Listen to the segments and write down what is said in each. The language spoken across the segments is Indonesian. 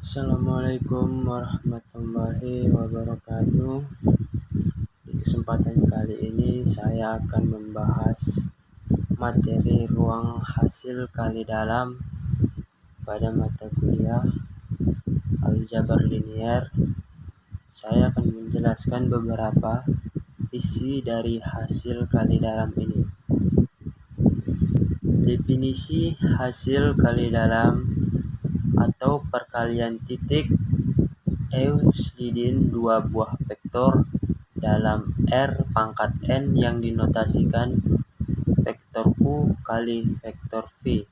Assalamualaikum warahmatullahi wabarakatuh. Di kesempatan kali ini saya akan membahas materi ruang hasil kali dalam pada mata kuliah aljabar linier. Saya akan menjelaskan beberapa isi dari hasil kali dalam ini. Definisi hasil kali dalam atau perkalian titik Euclidean dua buah vektor dalam R pangkat N yang dinotasikan vektor U kali vektor V.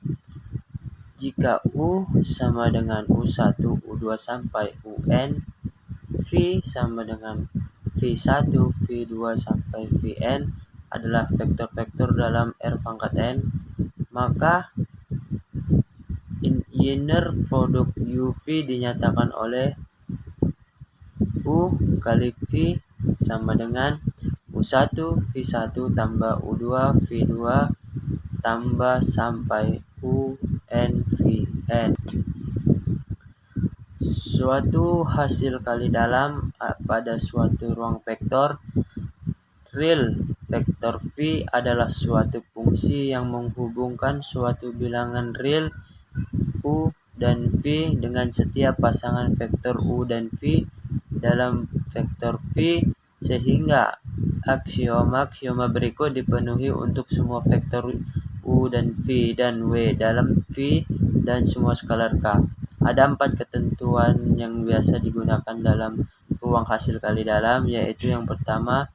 Jika U sama dengan U1, U2 sampai UN, V sama dengan V1, V2 sampai Vn adalah vektor-vektor dalam R pangkat N, maka inner produk UV dinyatakan oleh U kali V sama dengan U1 V1 tambah U2 V2 tambah sampai UN Vn. Suatu hasil kali dalam pada suatu ruang vektor real vektor V adalah suatu fungsi yang menghubungkan suatu bilangan real U dan V dengan setiap pasangan vektor U dan V dalam vektor V, sehingga aksioma berikut dipenuhi untuk semua vektor U dan V dan W dalam V dan semua skalar K. Ada 4 ketentuan yang biasa digunakan dalam ruang hasil kali dalam, yaitu yang pertama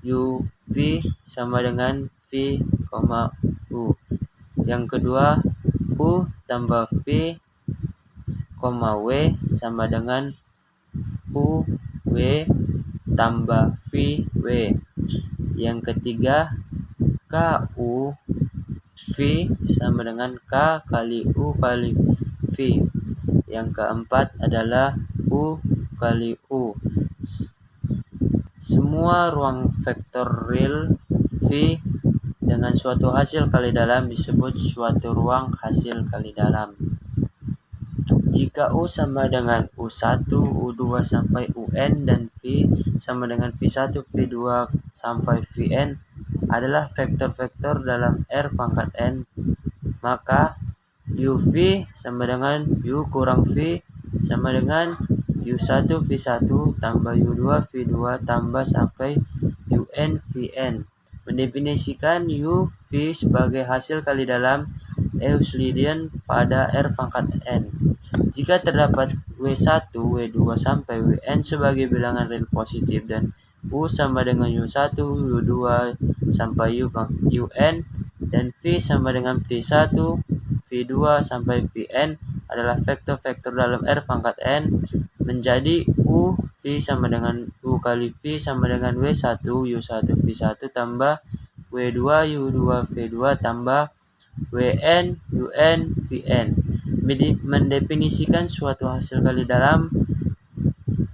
U V sama dengan V, U. Yang kedua U tambah V, W sama dengan U W tambah V W. Yang ketiga KU V sama dengan K kali U kali V. Yang keempat adalah U kali U. Semua ruang vektor real V dengan suatu hasil kali dalam disebut suatu ruang hasil kali dalam. Jika U sama dengan U1, U2 sampai UN dan V sama dengan V1, V2 sampai Vn adalah vektor-vektor dalam R pangkat N, maka UV sama dengan U kurang V sama dengan U1 V1 tambah U2 V2 tambah sampai UN Vn. Mendefinisikan U V sebagai hasil kali dalam Euclidean pada R pangkat N. Jika terdapat W1, W2 sampai Wn sebagai bilangan real positif dan U sama dengan U1, U2 sampai UN dan V sama dengan V1, V2 sampai Vn adalah vektor-vektor dalam R pangkat N, menjadi U V sama dengan U kali V sama dengan W1 U1 V1 tambah W2 U2 V2 tambah Wn Un Vn. Mendefinisikan suatu hasil kali dalam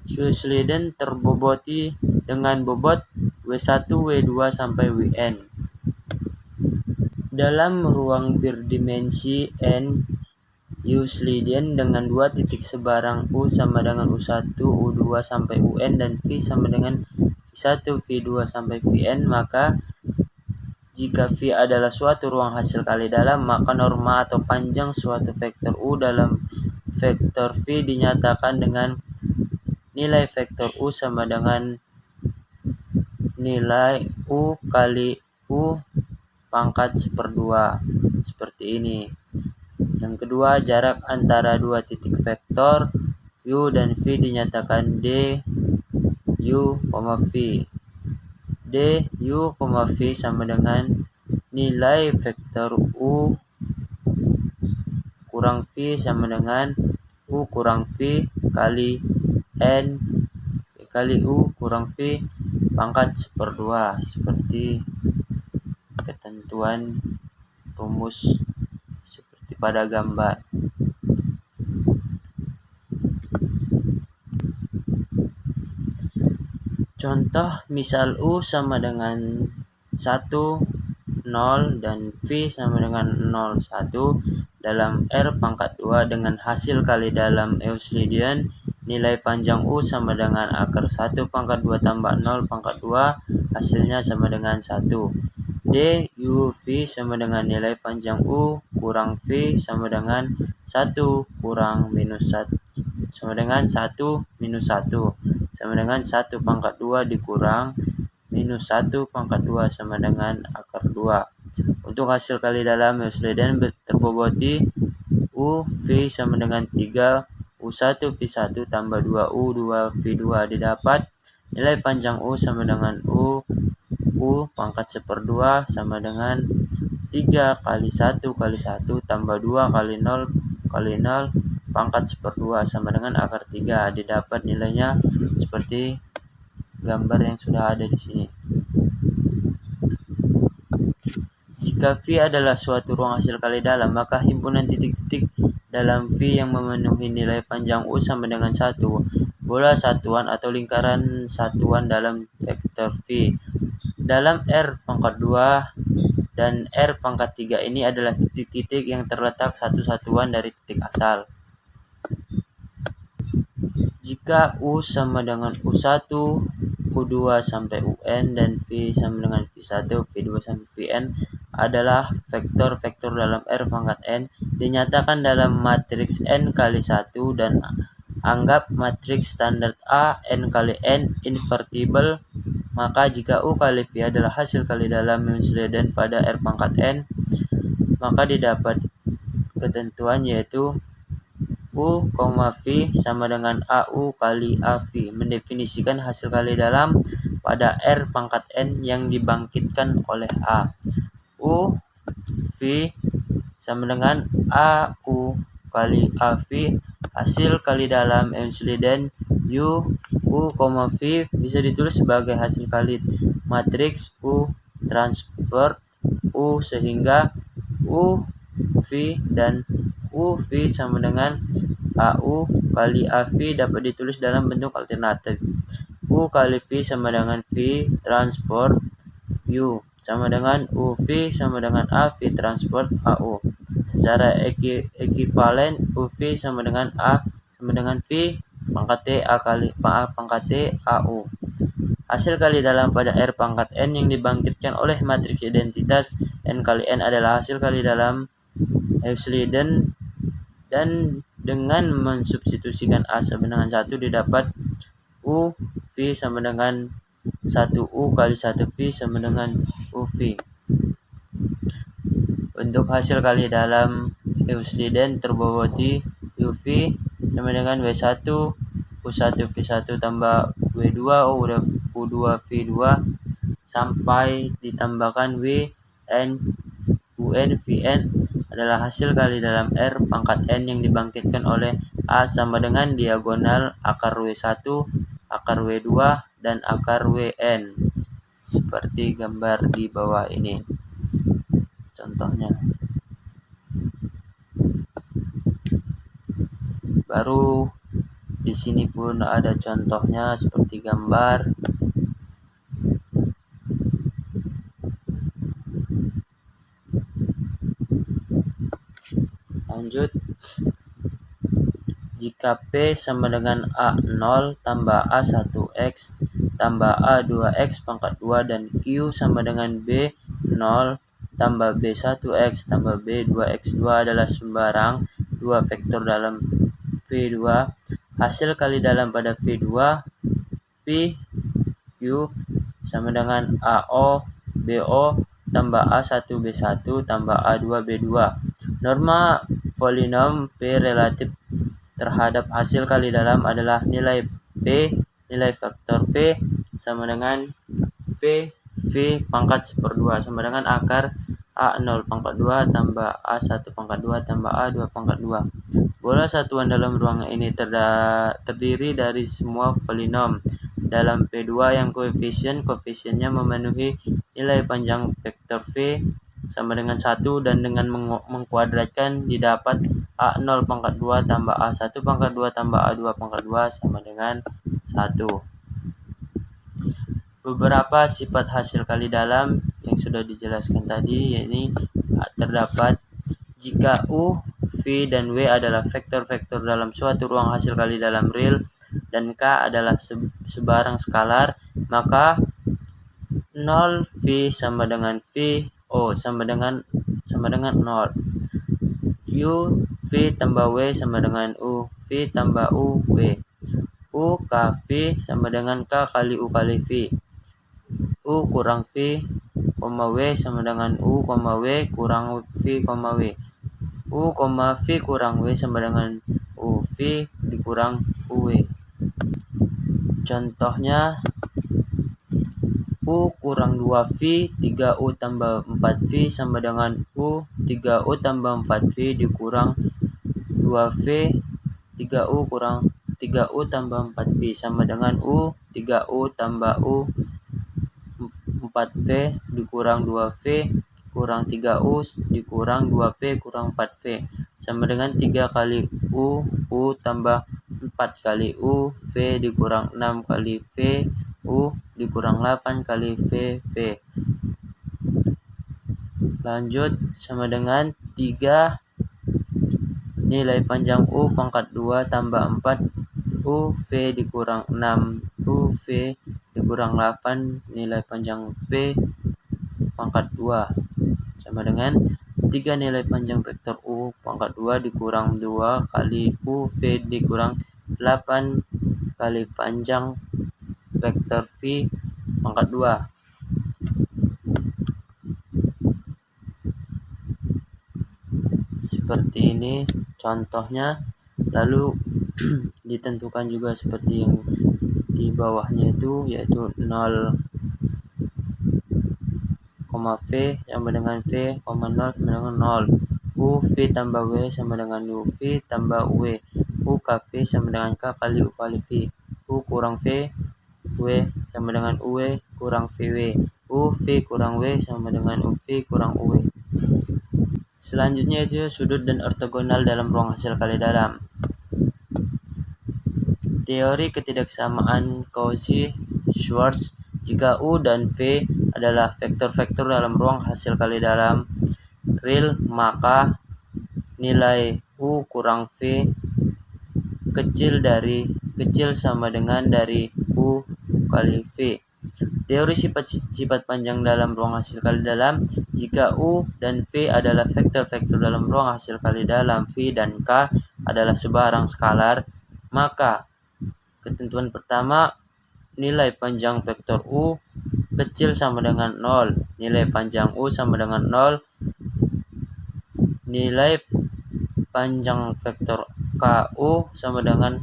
Euclidean terboboti dengan bobot W1 W2 sampai Wn. Dalam ruang berdimensi N Euclidean dengan dua titik sebarang U sama dengan U1, U2 sampai UN dan V sama dengan V1, V2 sampai Vn, maka jika V adalah suatu ruang hasil kali dalam, maka norma atau panjang suatu vektor U dalam vektor V dinyatakan dengan nilai vektor U sama dengan nilai U kali U pangkat 1/2, seperti ini. Yang kedua, jarak antara dua titik vektor U dan V dinyatakan D, U, V. D, U, V sama dengan nilai vektor U kurang V sama dengan U kurang V kali N kali U kurang V pangkat 1/2, seperti ketentuan rumus seperti pada gambar. Contoh misal U sama dengan 1, 0 dan V sama dengan 0, 1, dalam R pangkat 2 dengan hasil kali dalam Euclidean, nilai panjang U sama dengan akar 1 pangkat 2 tambah 0 pangkat 2, hasilnya sama dengan 1. D U V sama dengan nilai panjang U kurang V sama dengan 1 kurang minus 1 sama dengan 1 minus 1 sama dengan 1 pangkat 2 dikurang minus 1 pangkat 2 sama dengan akar 2. Untuk hasil kali dalam Euclidean terboboti U V sama dengan 3 U1 V1 tambah 2 U2 V2 didapat nilai panjang U sama dengan U pangkat 1/2 sama dengan 3 kali 1 kali 1 tambah 2 kali 0 kali 0 pangkat 1/2 sama dengan akar 3. Didapat nilainya seperti gambar yang sudah ada di sini. Jika V adalah suatu ruang hasil kali dalam, maka himpunan titik-titik dalam V yang memenuhi nilai panjang U sama dengan 1. Bola satuan atau lingkaran satuan dalam vektor V. Dalam R pangkat 2 dan R pangkat 3 ini adalah titik-titik yang terletak satu satuan dari titik asal. Jika U sama dengan U1, U2 sampai UN, dan V sama dengan V1, V2 sampai Vn adalah vektor-vektor dalam R pangkat N, dinyatakan dalam matriks N kali 1 dan anggap matriks standar A N kali N invertible, maka jika U kali V adalah hasil kali dalam Euclidean pada R pangkat N, maka didapat ketentuan yaitu U, V sama dengan AU kali AV, mendefinisikan hasil kali dalam pada R pangkat N yang dibangkitkan oleh A. U, V sama dengan AU kali AV, hasil kali dalam Euclidean U, V bisa ditulis sebagai hasil kali matriks U transfer U, sehingga U, V dan UV sama dengan AU kali AV dapat ditulis dalam bentuk alternatif. U kali V sama dengan V transport U sama dengan UV sama dengan AV transport AU. Secara ekivalen UV sama dengan A sama dengan V pangkat T A kali A pangkat T AU. Hasil kali dalam pada R pangkat N yang dibangkitkan oleh matriks identitas N kali N adalah hasil kali dalam Euclidean, dan dengan mensubstitusikan A sama dengan 1 didapat U V sama dengan 1U kali 1V sama dengan UV. Untuk hasil kali dalam Euclidean terboboti UV sama dengan W1 U1 V1 tambah W2 U2 V2 sampai ditambahkan WN UN Vn adalah hasil kali dalam R pangkat N yang dibangkitkan oleh A sama dengan diagonal akar W1, akar W2, dan akar Wn. Seperti gambar di bawah ini. Contohnya. Baru di sini pun ada contohnya seperti gambar. Lanjut, jika P sama dengan A0 tambah A1X tambah A2X pangkat 2 dan Q sama dengan B0 tambah B1X tambah B2X2 adalah sembarang dua vektor dalam V2, hasil kali dalam pada V2 P Q sama dengan AO BO tambah A1B1 tambah A2B2. Norma polinom P relatif terhadap hasil kali dalam adalah nilai P, nilai vektor V sama dengan V pangkat 1/2 sama dengan akar A0 pangkat 2 tambah A1 pangkat 2 tambah A2 pangkat 2. Bola satuan dalam ruangan ini terdiri dari semua polinom dalam P2 yang koefisiennya memenuhi nilai panjang vektor V sama dengan 1, dan dengan mengkuadratkan didapat A0 pangkat 2 tambah A1 pangkat 2 tambah A2 pangkat 2 sama dengan 1. Beberapa sifat hasil kali dalam yang sudah dijelaskan tadi, yakni terdapat jika U V, dan W adalah vektor-vektor dalam suatu ruang hasil kali dalam real, dan K adalah sebarang skalar, maka 0 V sama dengan V O sama dengan 0. U V tambah W sama dengan U V tambah U W. U K V sama dengan K kali U kali V. U kurang V, W sama dengan U, W kurang V, W. U, V kurang W sama dengan U, V dikurang UW. Contohnya, U kurang 2V, 3U tambah 4V sama dengan U, 3U tambah 4V dikurang 2V, 3U kurang 3U tambah 4V sama dengan U, 3U tambah U, 4V dikurang 2V kurang 3U dikurang 2V kurang 4V sama dengan 3 kali U tambah 4 kali U, V dikurang 6 kali V, U dikurang 8 kali V. Lanjut, sama dengan 3 nilai panjang U pangkat 2 tambah 4 U, V dikurang 6 U, V dikurang 8 nilai panjang P pangkat 2 sama dengan 3 nilai panjang vektor U pangkat 2 dikurang 2 kali U, V dikurang 8 kali panjang vektor V pangkat 2. Seperti ini contohnya. Lalu ditentukan juga seperti yang di bawahnya itu, yaitu 0, V sama dengan V, 0 sama dengan 0. U V tambah W sama dengan U V tambah W. U K V sama dengan K kali U kali V. U kurang V, W sama dengan UW kurang VW. U V kurang W sama dengan U V kurang UW. Selanjutnya itu sudut dan ortogonal dalam ruang hasil kali dalam. Teori ketidaksamaan Cauchy-Schwarz. Jika U dan V adalah vektor-vektor dalam ruang hasil kali dalam real, maka nilai U kurang V kecil sama dengan dari U kali V. Teori sifat panjang dalam ruang hasil kali dalam. Jika U dan V adalah vektor-vektor dalam ruang hasil kali dalam V dan K adalah sebarang skalar, maka ketentuan pertama, nilai panjang vektor U kecil sama dengan 0. Nilai panjang U sama dengan 0. Nilai panjang vektor KU sama dengan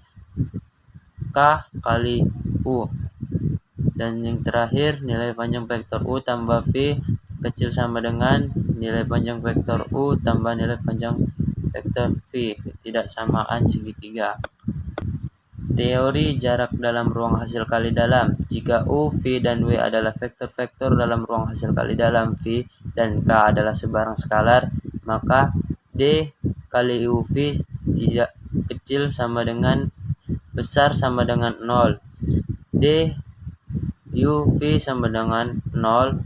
K kali U. Dan yang terakhir, nilai panjang vektor U tambah V kecil sama dengan nilai panjang vektor U tambah nilai panjang vektor V. Ketidaksamaan segitiga. Teori jarak dalam ruang hasil kali dalam. Jika U, V, dan W adalah vektor-vektor dalam ruang hasil kali dalam V dan K adalah sebarang skalar, maka D kali UV tidak kecil sama dengan besar sama dengan 0. D UV sama dengan 0.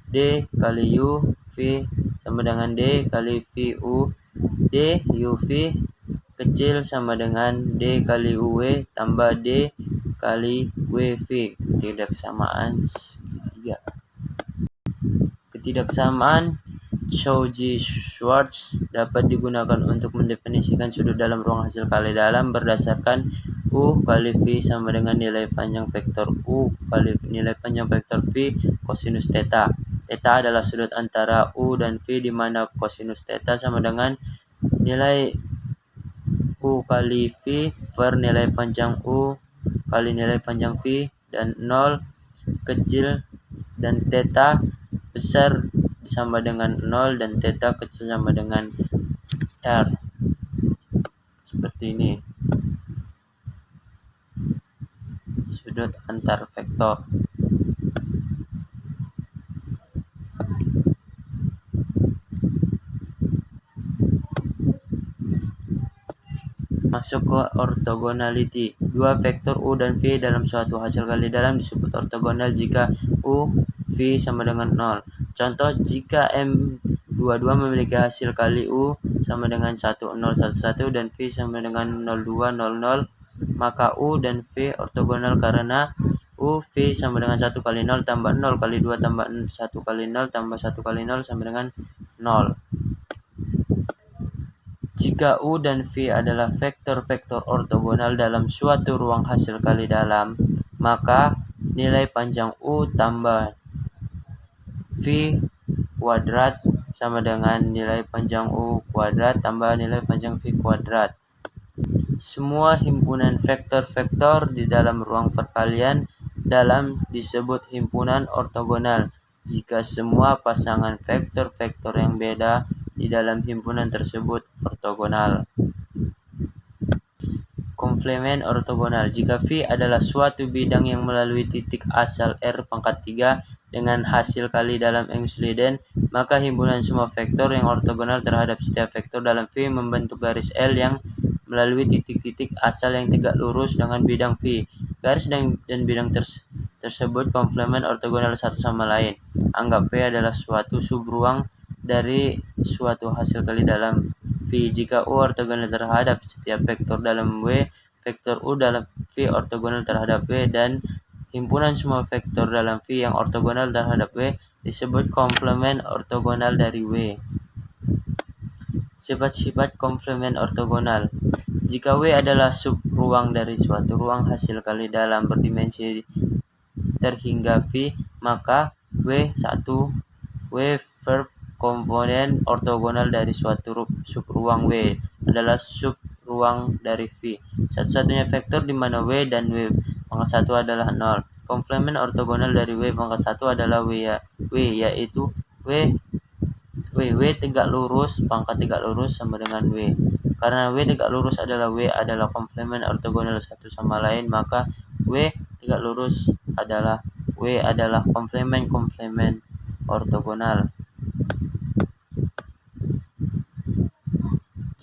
D kali UV sama dengan D kali VU. D UV kecil sama dengan D kali UW tambah D kali WV. Ketidaksamaan segitiga. Ketidaksamaan Cauchy-Schwarz dapat digunakan untuk mendefinisikan sudut dalam ruang hasil kali dalam berdasarkan U kali V sama dengan nilai panjang vektor U kali nilai panjang vektor V kosinus theta. Theta adalah sudut antara U dan V di mana kosinus theta sama dengan nilai U kali V per nilai panjang U kali nilai panjang V, dan 0 kecil dan theta besar sama dengan 0 dan theta kecil sama dengan R. Seperti ini. Sudut antar vektor. Masuk ke orthogonality. Dua vektor U dan V dalam suatu hasil kali dalam disebut ortogonal jika U, V sama dengan 0. Contoh, jika M22 memiliki hasil kali U sama dengan 1011 dan V sama dengan 0200, maka U dan V ortogonal karena U V sama dengan 1 kali 0 tambah 0 kali 2 tambah 1 kali 0 tambah 1 kali 0 sama dengan 0. Jika U dan V adalah vektor-vektor ortogonal dalam suatu ruang hasil kali dalam, maka nilai panjang U tambah V kuadrat sama dengan nilai panjang U kuadrat tambah nilai panjang V kuadrat. Semua himpunan vektor-vektor di dalam ruang perkalian dalam disebut himpunan ortogonal jika semua pasangan vektor-vektor yang beda di dalam himpunan tersebut ortogonal. Komplement ortogonal. Jika V adalah suatu bidang yang melalui titik asal R pangkat 3 dengan hasil kali dalam Euclidean, maka himpunan semua vektor yang ortogonal terhadap setiap vektor dalam V membentuk garis L yang melalui titik-titik asal yang tegak lurus dengan bidang V. Garis dan bidang tersebut komplement ortogonal satu sama lain. Anggap V adalah suatu subruang dari suatu hasil kali dalam V. Jika U ortogonal terhadap setiap vektor dalam W, vektor U dalam V ortogonal terhadap W, dan himpunan semua vektor dalam V yang ortogonal terhadap W disebut komplement ortogonal dari W. Sifat-sifat komplement ortogonal. Jika W adalah subruang dari suatu ruang hasil kali dalam berdimensi terhingga V, maka W1 verb komponen ortogonal dari suatu subruang W adalah subruang dari V. Satu-satunya vektor di mana W dan W pangkat 1 adalah 0. Komplement ortogonal dari W pangkat 1 adalah W yaitu W tegak lurus pangkat tegak lurus sama dengan W. Karena W tegak lurus adalah W adalah komplement ortogonal satu sama lain, maka W tegak lurus adalah W adalah komplement ortogonal.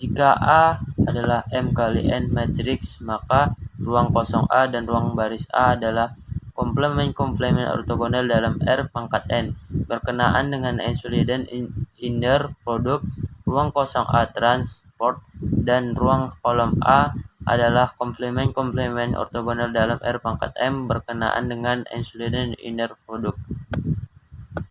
Jika A adalah M kali N matriks, maka ruang kosong A dan ruang baris A adalah komplement ortogonal dalam R pangkat N. Berkenaan dengan Euclidean inner product, ruang kosong A transport dan ruang kolom A adalah komplement ortogonal dalam R pangkat M berkenaan dengan Euclidean inner product.